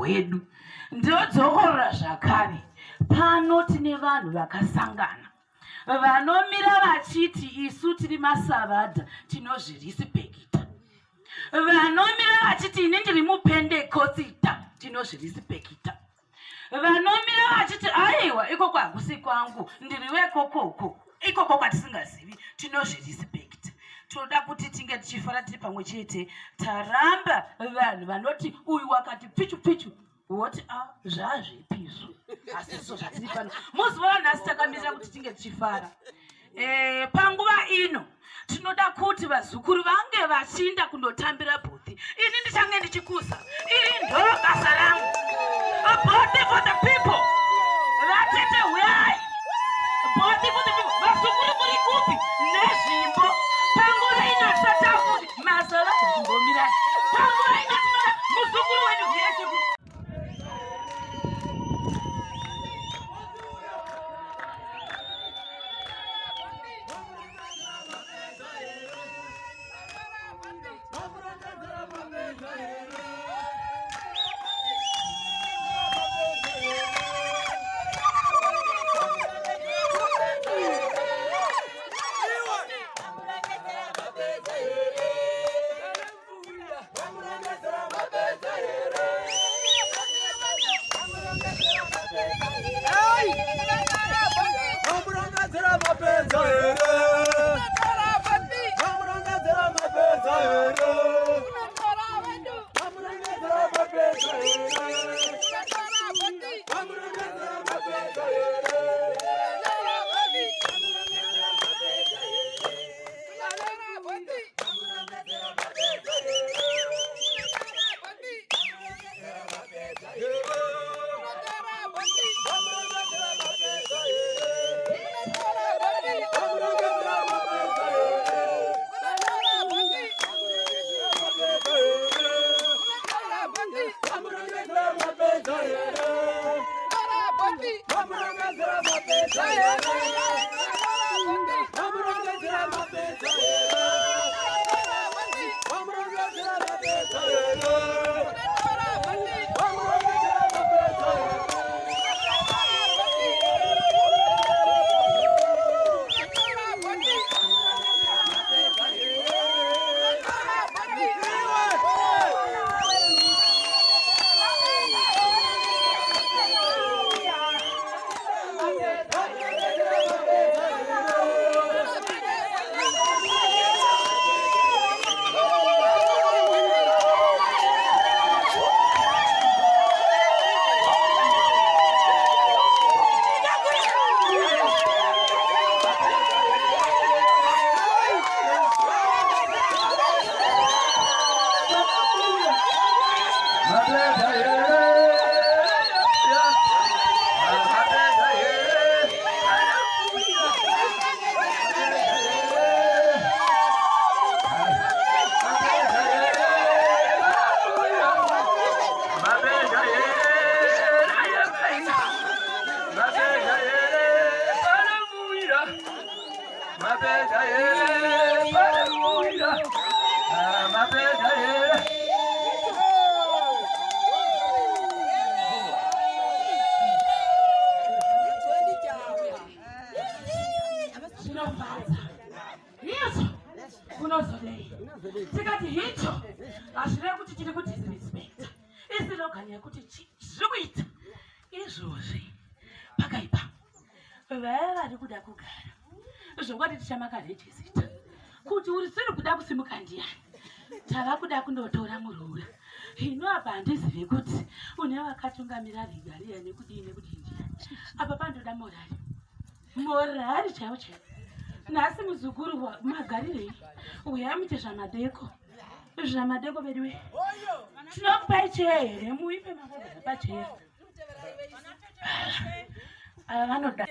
hwedu ndodzokora zvakare. Pano tine vanhu vakasangana vanomira vachiti isu tiri masavadha tinozvirispekita, vanomira vachiti ini ndiri mupendekosita tinozvirispekita, vanomira vachiti aiwa ikoko hakusi kwangu ndiri wekokoko ikoko kwatisingazivi tinozvirispekita. Toda kuti tinge tichifara tiri pamwe chete. Taramba vanhu vanoti uyu wakati pichu pichu woti zvazvipisu asiso zvatiri pano. Muziva nhasi takamirira kuti tinge tichifara. Panguva ino tinoda kuti vazukuru vange vachinda kundotambira bhodhi. Ini ndichange ndichikuza. Iri ndo basa rangu. A bhodhi for the people. Vatete huyai. Bhodhi for the people. Vazukuru muri kupi nezvimbo. Panguva ino tatafuti mazala kumbomira. Panguva ino tinoda muzukuru wedu yese. Tikati hicho ashira kuti chiri kuti respect isiloganya kuti zvikuita izvozvi pakaipa vaya vari kuda kugara zvongwati tichamakarejisita kuti uri siri kuda kusimuka ndiyani tava kuda kundotora murura hino apa handizivi kuti une vakatungamira rigariya nekudii ndiyani apa pandoda morari chaivo chaivo nhasi muzukuru magarirei uyai muite zvamadeko vedu tinokupai cheya here muipe makagara pacheya ava vanoda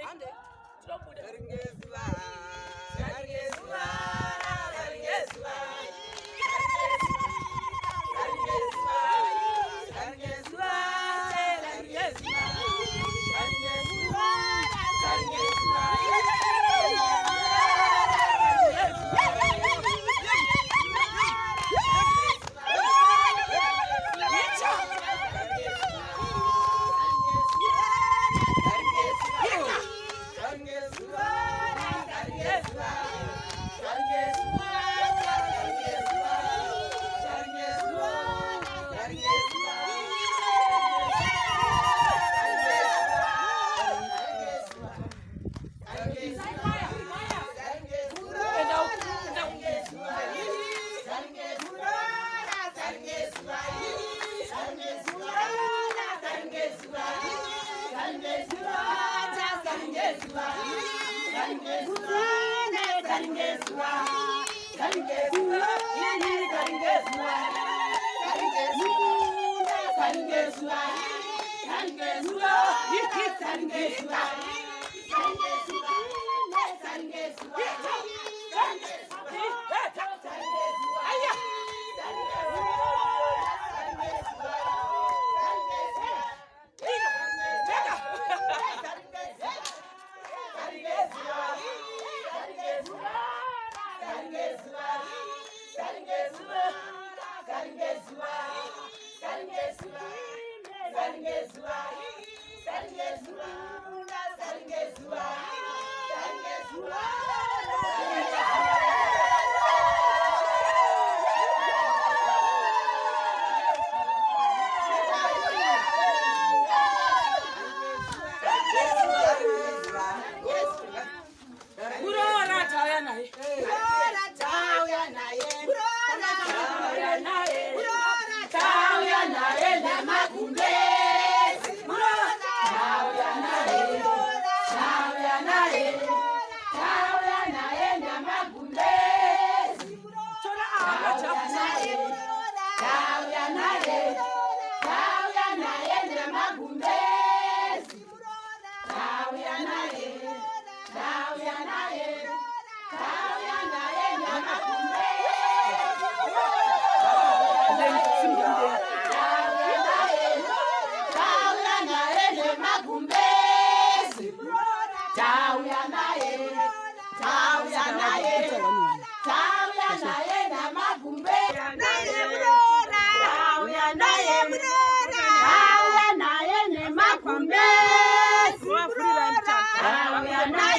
Tauya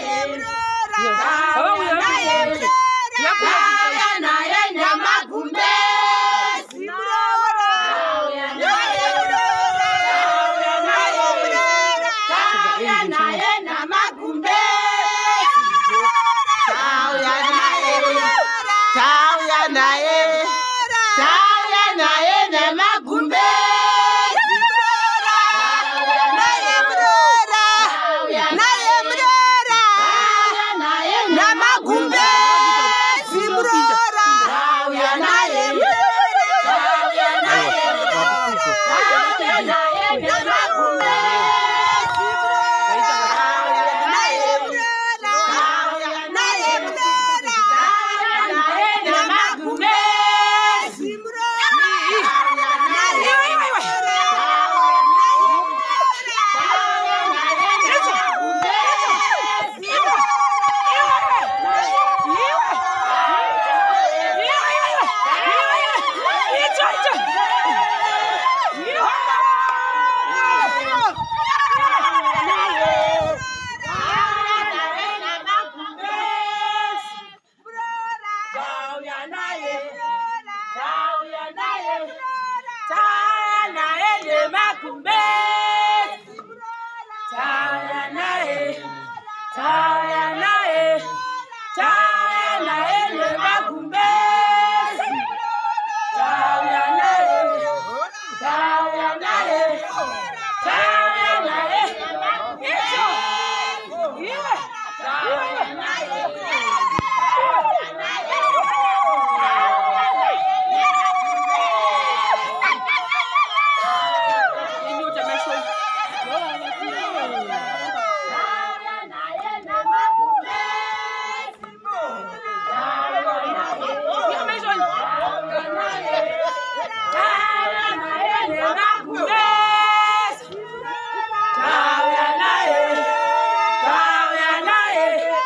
naye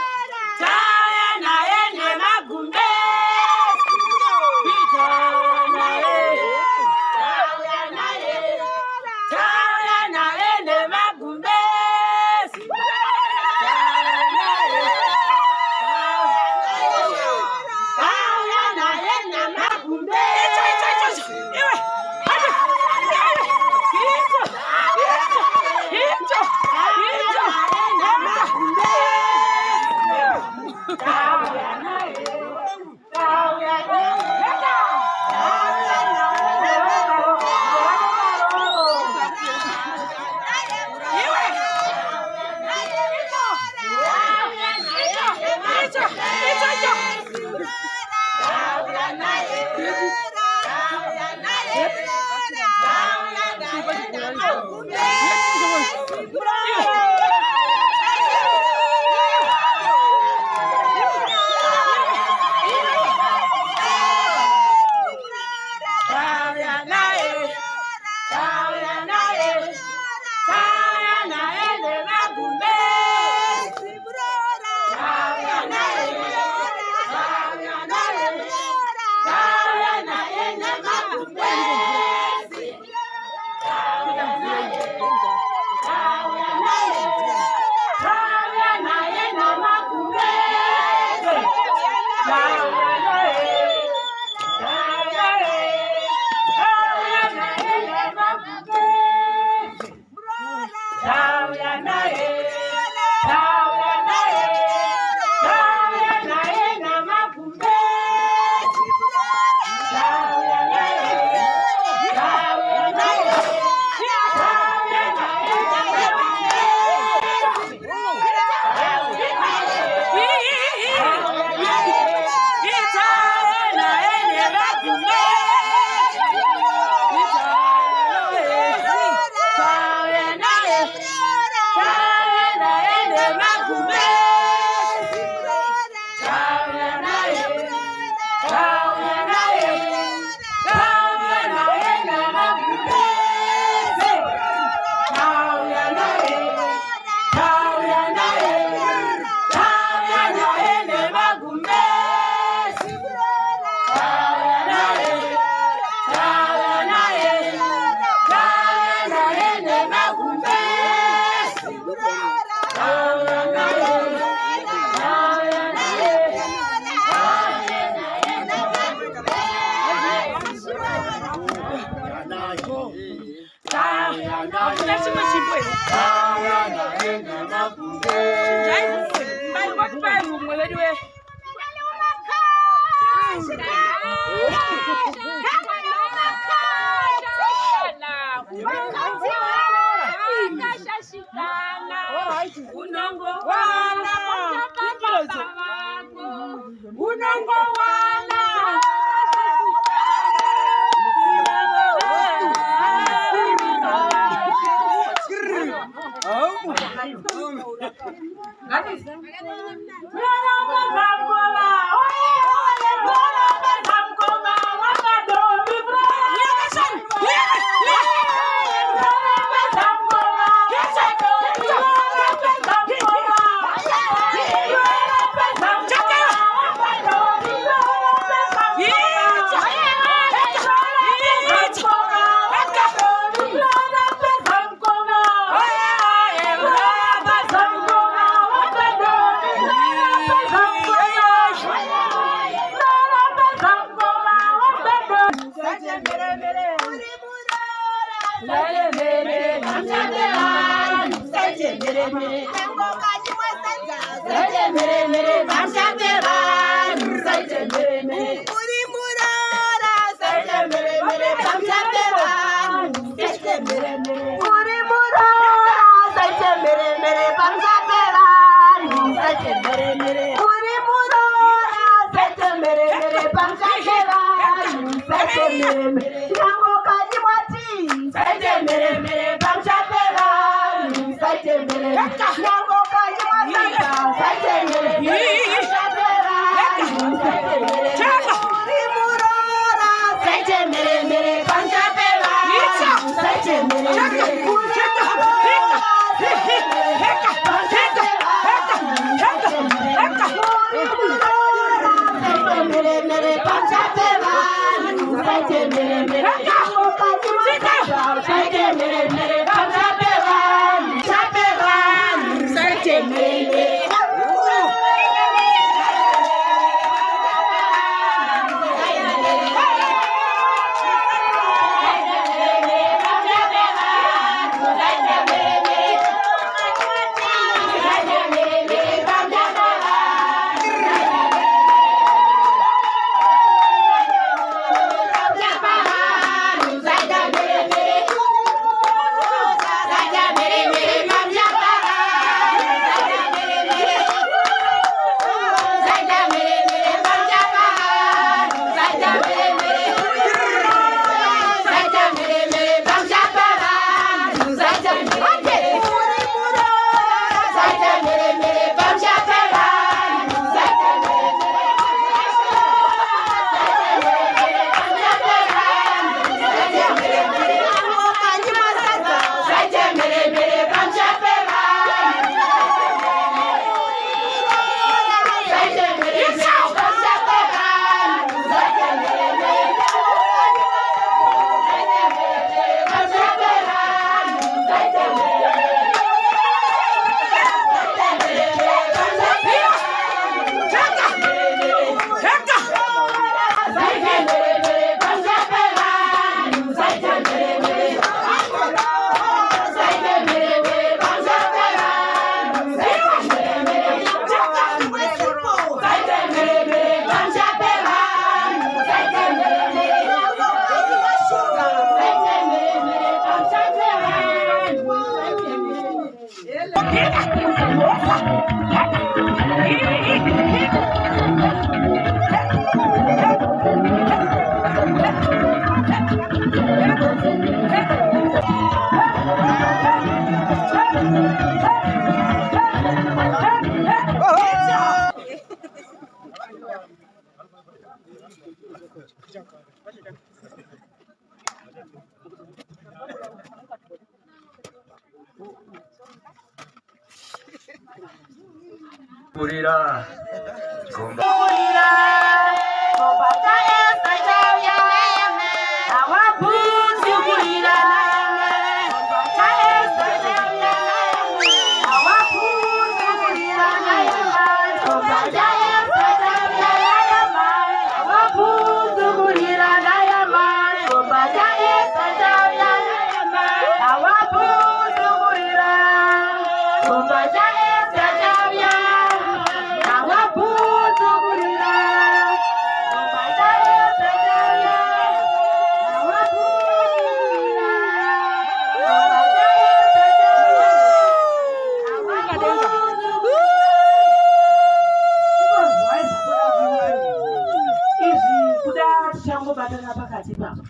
takabatana pakati pako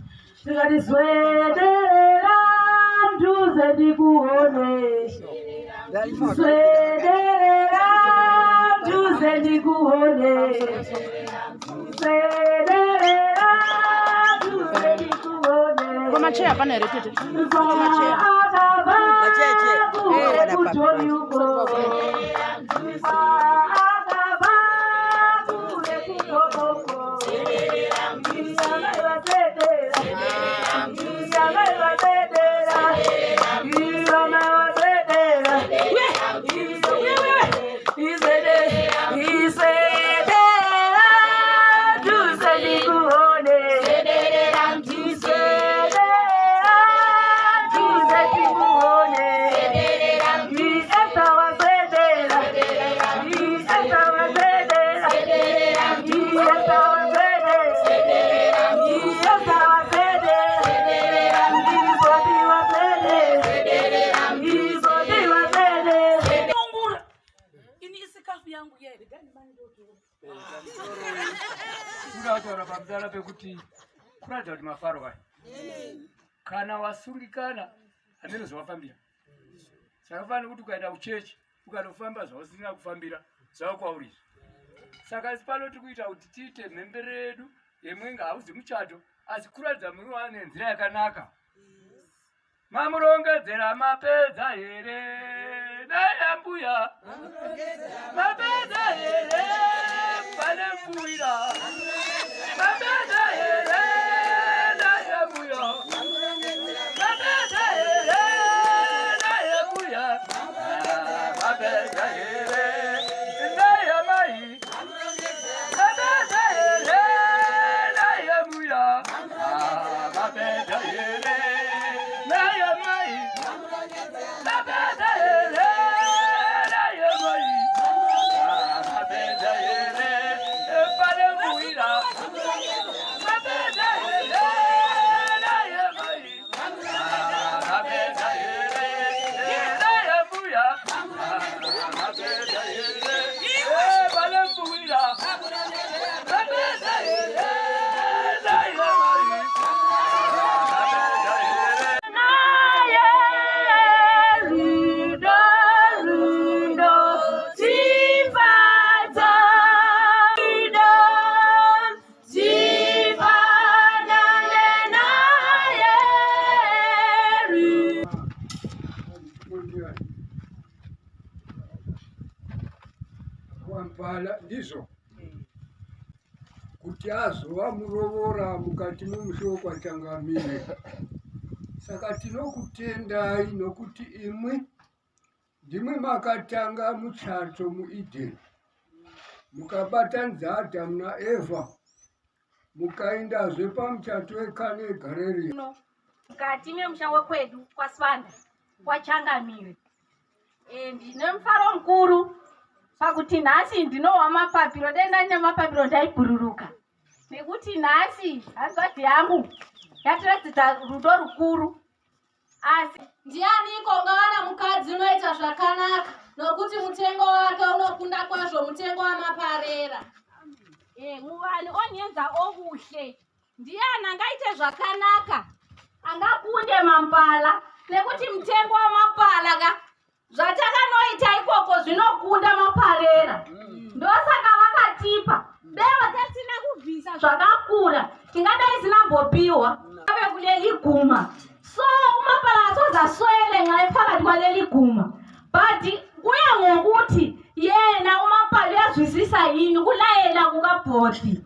tikati swederera mtuze ndikuone swederera mtuze ndikuone swederera mtuze ndikuone Koma chea pana retete pekuti kuratidza kuti mafaro kaya kana wasungikana handine zvawafambira saka fanira kuti ukaenda kuchechi ukanofamba zvausinga kufambira zvawakwaurisa saka pano tiri kuita kuti tiite mhembere yedu yemwenga hauzi muchato asi kuratidza muri wane nzira yakanaka mamurongedzera mapedza here nayambuya mapedza here pane mfuira mapedza here nayambuya mapedza here nayambuya mapedza here nayamai mapedza here nayambuya mapedza here nayamai mapedza here nayamai mapedza here pane mfuira mapedza here nayamai mapedza here nayambuya mapedza here pane mfuira mapedza here nayamai mapedza here Wampala ndizo kuti azova murovora mukati memushoko wachangamire. Saka tinokutendai nokuti imwe ndimwe makatanga muchato muEden, mukabatanidza Adamu naEvha, mukaendazve pamuchato weKana eGarirea. Mukati memusha kwedu kwaSvanda kwachangamire. Ndine mufaro mukuru pakuti nhasi ndinowa mapapiro, denda ndine mapapiro ndaibhururuka. Nekuti nhasi hanzvadzi yangu yatiratidza rudo rukuru. Asi ndianiko ungawana mukadzi unoita zvakanaka nokuti mutengo wake unokunda kwazvo mutengo wamaparera. muvani onyenza okuhle. Ndiani angaite zvakanaka angakunde mapala, nekuti mutengo wamapala ka zvatakanoita ikoko zvinokunda maparera. Ndosaka vakatipa bewa tasina kubvisa zvakakura tingadai zinambopiwa ave kuleli guma. So umapala atozaswele ngai phakathi kwaleli guma, but kuya ngokuthi yena umapala uyazwisisa yini kulayela kukabhodi.